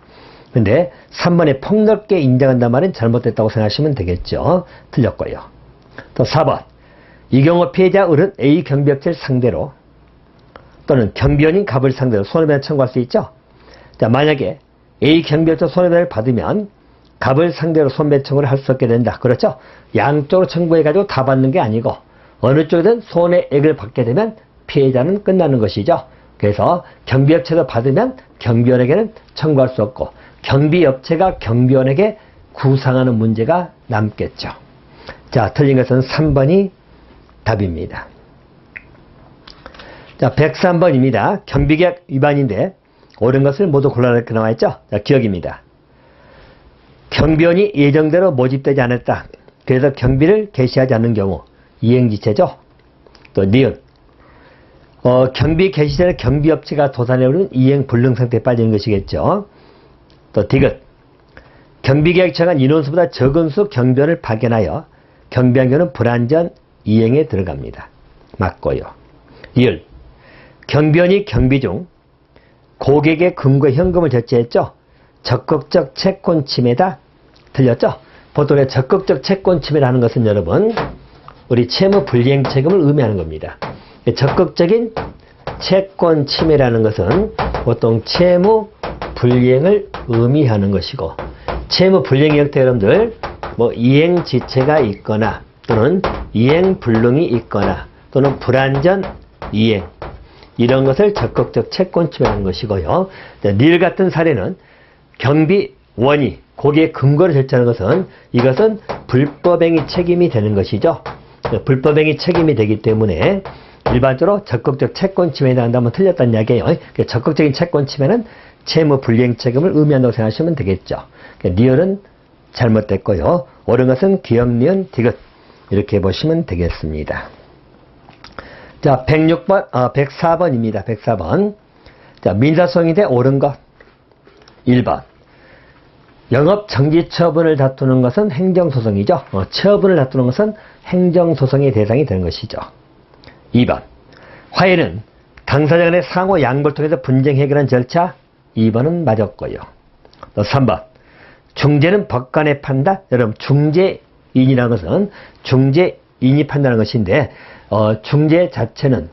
근데 3번에 폭넓게 인정한다는 말은 잘못됐다고 생각하시면 되겠죠. 틀렸고요. 또 4번. 이 경우 피해자 을은 A 경비업체를 상대로 또는 경비원인 갑을 상대로 손해배상 청구할 수 있죠. 자, 만약에 A 경비업체 손해배상을 받으면 갑을 상대로 손배상 청구를 할 수 없게 된다. 그렇죠? 양쪽으로 청구해가지고 다 받는 게 아니고 어느 쪽이든 손해액을 받게 되면 피해자는 끝나는 것이죠. 그래서 경비업체도 받으면 경비원에게는 청구할 수 없고 경비업체가 경비원에게 구상하는 문제가 남겠죠. 자, 틀린 것은 3번이 답입니다. 자, 103번입니다. 경비계약 위반인데 옳은 것을 모두 골라라 이렇게 나와있죠. 자, 기억입니다. 경비원이 예정대로 모집되지 않았다. 그래서 경비를 개시하지 않는 경우 이행지체죠. 또 니은 경비 개시 전에 경비업체가 도산해오는 이행 불능 상태에 빠지는 것이겠죠. 또 디귿 경비계약 정한 인원수보다 적은 수 경비원을 파견하여 경비한 경우는 불안전 이행에 들어갑니다. 맞고요. 이을 경비원이 경비 중 고객의 금고 현금을 결제했죠. 적극적 채권 침해다. 틀렸죠? 보통 적극적 채권 침해라는 것은 여러분 우리 채무 불이행 책임을 의미하는 겁니다. 적극적인 채권 침해라는 것은 보통 채무 불이행을 의미하는 것이고 채무 불이행 형태 여러분들 뭐 이행 지체가 있거나 또는 이행 불능이 있거나 또는 불안전 이행 이런 것을 적극적 채권 침해라는 것이고요. 닐 같은 사례는 경비원이 고객의 금고를 결제하는 것은 이것은 불법행위 책임이 되는 것이죠. 불법행위 책임이 되기 때문에 일반적으로 적극적 채권 침해에 해당한다면 틀렸다는 이야기예요. 적극적인 채권 침해는 채무 불이행 책임을 의미한다고 생각하시면 되겠죠. 니은은 잘못됐고요. 옳은 것은 기억, 니은, 디귿 이렇게 보시면 되겠습니다. 자, 104번입니다. 104번. 자, 민사소송인데 옳은 것. 1번. 영업 정지 처분을 다투는 것은 행정소송이죠. 처분을 다투는 것은 행정소송의 대상이 되는 것이죠. 2번. 화해는 당사자 간의 상호 양보를 통해서 분쟁 해결한 절차. 2번은 맞았고요. 또 3번. 중재는 법관의 판단. 여러분 중재인이라는 것은 중재인이 판단하는 것인데 중재 자체는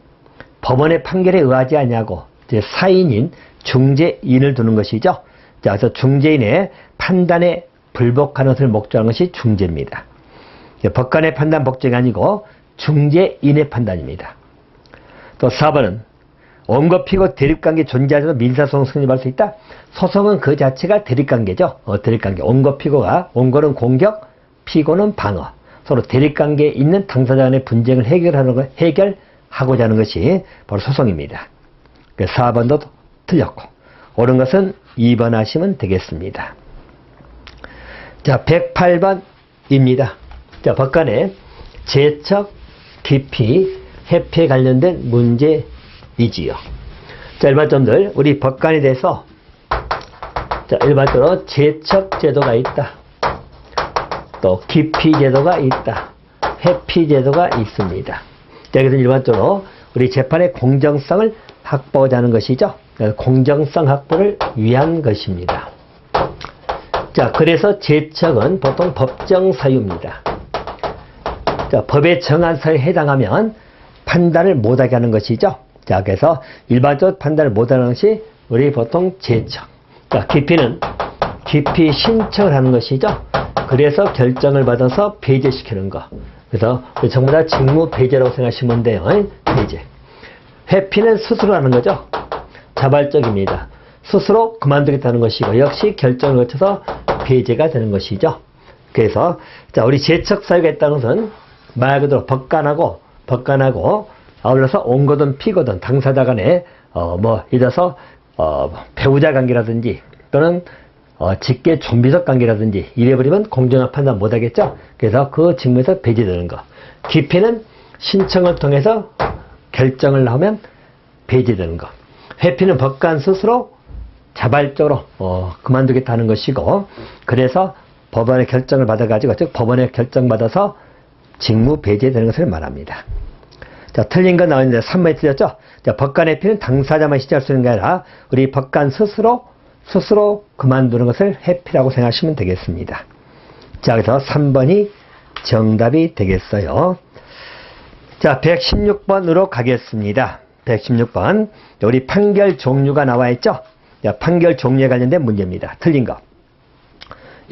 법원의 판결에 의하지 않냐고 이제 사인인 중재인을 두는 것이죠. 자, 그래서 중재인의 판단에 불복하는 것을 목적하는 것이 중재입니다. 법관의 판단 복종이 아니고 중재인의 판단입니다. 또 4번은 원고 피고 대립관계 존재하셔서 민사소송 성립할 수 있다. 소송은 그 자체가 대립관계죠. 대립관계. 원고 피고가 원고는 공격, 피고는 방어. 서로 대립관계에 있는 당사자 간의 분쟁을 해결하고자 하는 것이 바로 소송입니다. 4번도 틀렸고 옳은 것은 2번 하시면 되겠습니다. 자, 108번입니다. 자, 법관의 제척, 기피, 회피에 관련된 문제이지요. 자, 일반점들 우리 법관에 대해서 자, 일반적으로 제척 제도가 있다. 또 기피 제도가 있다. 회피 제도가 있습니다. 자, 그래서 일반적으로 우리 재판의 공정성을 확보하자는 것이죠. 공정성 확보를 위한 것입니다. 자, 그래서 제척은 보통 법정 사유입니다. 자, 법에 정한 사유에 해당하면 판단을 못하게 하는 것이죠. 자, 그래서 일반적으로 판단을 못하는 것이 우리 보통 제척. 자, 기피는 기피 신청을 하는 것이죠. 그래서 결정을 받아서 배제시키는 거. 그래서 전부 다 직무 배제라고 생각하시면 돼요. 배제. 회피는 스스로 하는 거죠. 자발적입니다. 스스로 그만두겠다는 것이고 역시 결정을 거쳐서 배제가 되는 것이죠. 그래서 자, 우리 제척 사유가 있다는 것은 말 그대로 법관하고 아울러서 원고든 피고든 당사자 간에 예를 들어서 배우자 관계라든지 또는 직계 좀비적 관계라든지 이래버리면 공정한 판단 못하겠죠. 그래서 그 직무에서 배제되는 거. 기피는 신청을 통해서 결정을 나오면 배제되는 것. 회피는 법관 스스로 자발적으로 그만두겠다는 것이고, 그래서 법원의 결정을 받아가지고, 즉 법원의 결정받아서 직무 배제되는 것을 말합니다. 자, 틀린 거 나왔는데 3번이 틀렸죠? 자, 법관 회피는 당사자만 시작할 수 있는 게 아니라 우리 법관 스스로 그만두는 것을 회피라고 생각하시면 되겠습니다. 자, 그래서 3번이 정답이 되겠어요. 자, 116번으로 가겠습니다. 116번. 우리 판결 종류가 나와 있죠? 자, 판결 종류에 관련된 문제입니다. 틀린 거.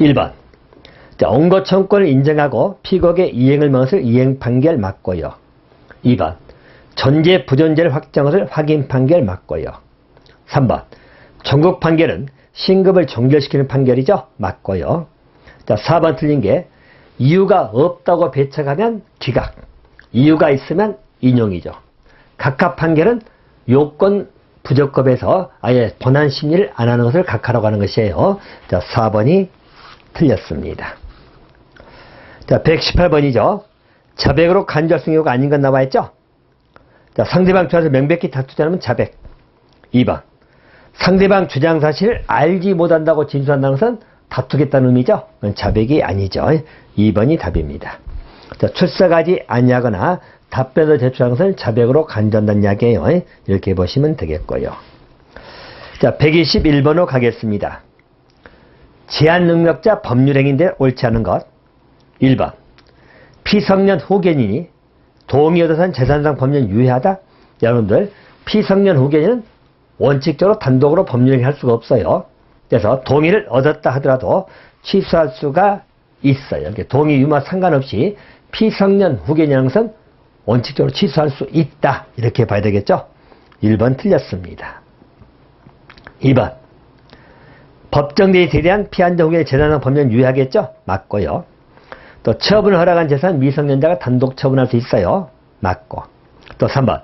1번. 자, 원고 청구권을 인정하고 피고에게 이행을 명했을 이행 판결 맞고요. 2번. 존재 부존재를 확정한 것을 확인 판결 맞고요. 3번. 전국 판결은 신급을 종결시키는 판결이죠? 맞고요. 자, 4번 틀린 게 이유가 없다고 배척하면 기각, 이유가 있으면 인용이죠. 각하 판결은 요건 부적법에서 아예 본안 심리를 안 하는 것을 각하라고 하는 것이에요. 자, 4번이 틀렸습니다. 자, 118번이죠. 자백으로 간접성 요구가 아닌 건 나와 있죠? 자, 상대방 주장에서 명백히 다투지 않으면 자백. 2번. 상대방 주장 사실을 알지 못한다고 진술한다는 것은 다투겠다는 의미죠? 그건 자백이 아니죠. 2번이 답입니다. 자, 출석하지 아니하거나 답변을 제출하는 것을 자백으로 간주한다는 이야기예요. 이렇게 보시면 되겠고요. 자, 121번으로 가겠습니다. 제한 능력자 법률행위인데 옳지 않은 것. 1번. 피성년 후견인이 동의 얻어서 재산상 법률 유예하다? 여러분들, 피성년 후견인은 원칙적으로 단독으로 법률행위 할 수가 없어요. 그래서 동의를 얻었다 하더라도 취소할 수가 있어요. 동의 유무와 상관없이 피성년 후견이라는 것은 원칙적으로 취소할 수 있다. 이렇게 봐야 되겠죠? 1번 틀렸습니다. 2번. 법정대에 대한 피한자 후견의 재산상 법률 유예하겠죠? 맞고요. 또 처분을 허락한 재산 미성년자가 단독 처분할 수 있어요. 맞고. 또 3번.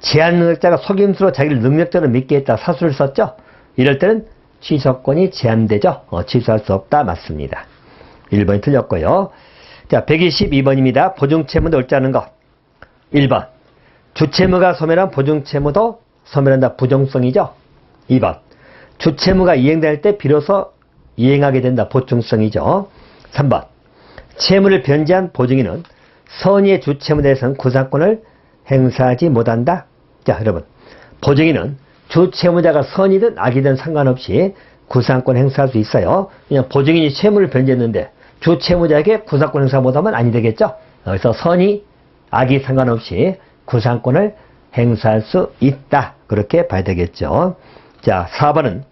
제한 능력자가 속임수로 자기를 능력자로 믿게 했다. 사수를 썼죠? 이럴 때는 취소권이 제한되죠? 취소할 수 없다. 맞습니다. 1번이 틀렸고요. 자, 122번입니다. 보증채무도 옳지 않은 것. 1번. 주채무가 소멸한 보증채무도 소멸한다. 부정성이죠? 2번. 주채무가 이행될 때 비로소 이행하게 된다. 보충성이죠? 3번. 채무를 변제한 보증인은 선의의 주채무에 대해서는 구상권을 행사하지 못한다. 자, 여러분. 보증인은 주채무자가 선이든 악이든 상관없이 구상권 행사할 수 있어요. 그냥 보증인이 채무를 변제했는데 주채무자에게 구상권 행사 못하면 아니 되겠죠? 그래서 선이 악이 상관없이 구상권을 행사할 수 있다. 그렇게 봐야 되겠죠. 자, 4번은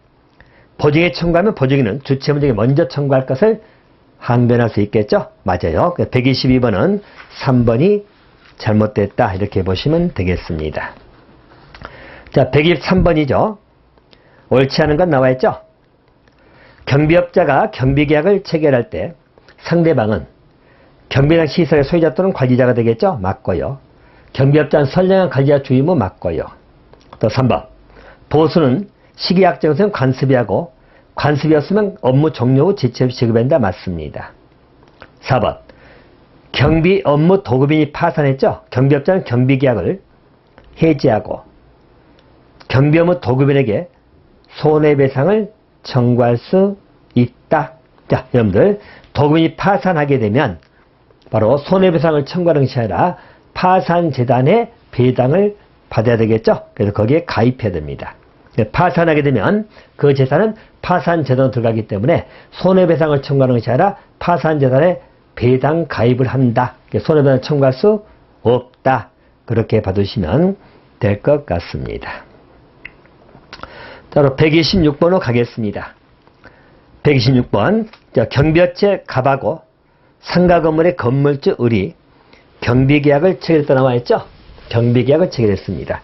보증에 청구하면 보증인은 주채무자에게 먼저 청구할 것을 항변할 수 있겠죠? 맞아요. 122번은 3번이 잘못됐다. 이렇게 보시면 되겠습니다. 자, 123번이죠. 옳지 않은 건 나와 있죠? 경비업자가 경비계약을 체결할 때 상대방은 경비장 시설의 소유자 또는 관리자가 되겠죠? 맞고요. 경비업자는 선량한 관리자 주임은 맞고요. 또 3번. 보수는 시기약정에서는 관습이 하고 관습이 없으면 업무 종료 후 지체없이 지급한다. 맞습니다. 4번. 경비 업무 도급인이 파산했죠? 경비업자는 경비계약을 해지하고 경비 업무 도급인에게 손해배상을 청구할 수 있다. 자, 여러분들, 도급인이 파산하게 되면 바로 손해배상을 청구하는 것이 아니라 파산재단의 배당을 받아야 되겠죠? 그래서 거기에 가입해야 됩니다. 파산하게 되면 그 재산은 파산재단으로 들어가기 때문에 손해배상을 청구하는 것이 아니라 파산재단에 배당 가입을 한다. 손해배상을 청구할 수 없다. 그렇게 받으시면 될 것 같습니다. 따로 126번으로 가겠습니다. 126번. 경비업체 갑하고 상가 건물의 건물주 을이 경비계약을 체결했다 나와 있죠? 경비계약을 체결했습니다.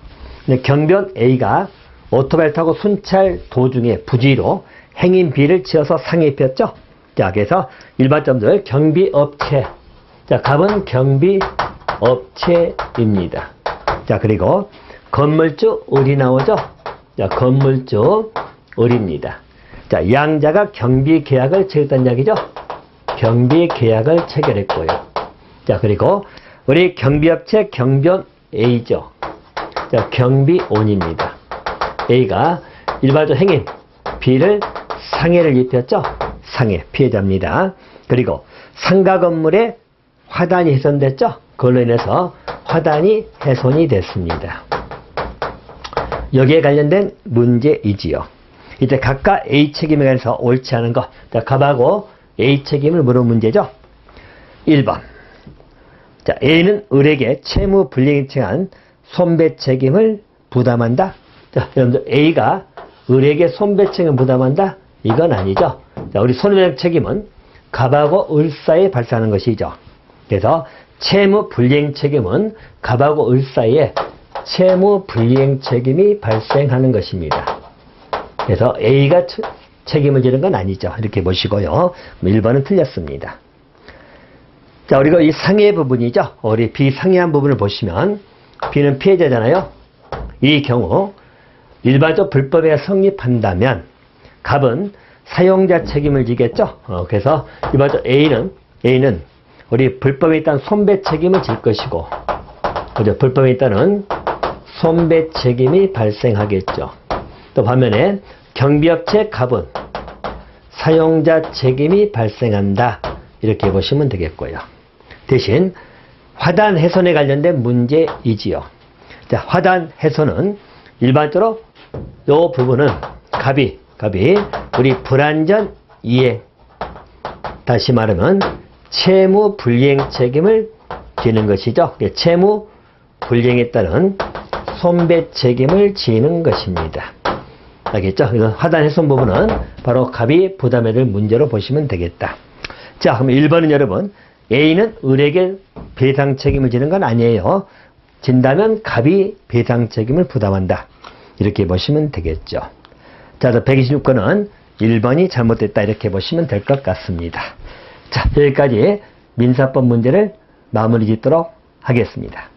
경비원 A가 오토바이를 타고 순찰 도중에 부주의로 행인 B를 치어서 상해 입혔죠? 자, 그래서 일반점들 경비업체. 자, 갑은 경비업체입니다. 자, 그리고 건물주 을이 나오죠? 자, 건물주 을입니다. 자, 양자가 경비계약을 체결했다는 이야기죠? 경비계약을 체결했고요. 자, 그리고 우리 경비업체 경비원 A죠. 자, 경비원입니다. A가 일반적 행인 B를 상해를 입혔죠. 상해 피해자입니다. 그리고 상가 건물에 화단이 훼손됐죠. 그걸로 인해서 화단이 훼손이 됐습니다. 여기에 관련된 문제이지요. 이제 각각 A 책임에 관해서 옳지 않은 것. 자, 갑하고 A 책임을 물은 문제죠. 1번. 자, A는 을에게 채무 불이행에 처한 손배 책임을 부담한다. 자, 여러분들 A가 을에게 손배 책임을 부담한다? 이건 아니죠. 자, 우리 손해배상 책임은 갑하고 을 사이에 발생하는 것이죠. 그래서 채무 불이행 책임은 갑하고 을 사이에 채무 불이행 책임이 발생하는 것입니다. 그래서 A가 책임을 지는 건 아니죠. 이렇게 보시고요. 1번은 틀렸습니다. 자, 그리고 이 상해 부분이죠. 우리 비상해한 부분을 보시면 B는 피해자잖아요. 이 경우 일반적 불법에 성립한다면 갑은 사용자 책임을 지겠죠. 그래서 일반적 A는 우리 불법에 있다는 손배 책임을 질 것이고, 그죠? 불법에 있다는 손배 책임이 발생하겠죠. 또 반면에 경비업체 갑은 사용자 책임이 발생한다. 이렇게 보시면 되겠고요. 대신 화단 훼손에 관련된 문제이지요. 자, 화단 훼손은 일반적으로 이 부분은 갑이 우리 불완전 이행, 다시 말하면 채무 불이행 책임을 지는 것이죠. 채무 불이행에 따른 손배 책임을 지는 것입니다. 알겠죠? 그래서 화단 훼손 부분은 바로 갑이 부담해야 될 문제로 보시면 되겠다. 자, 그럼 1번은 여러분, A는 을에게 배상 책임을 지는 건 아니에요. 진다면 갑이 배상 책임을 부담한다. 이렇게 보시면 되겠죠. 자, 126번은 1번이 잘못됐다. 이렇게 보시면 될 것 같습니다. 자, 여기까지 민사법 문제를 마무리 짓도록 하겠습니다.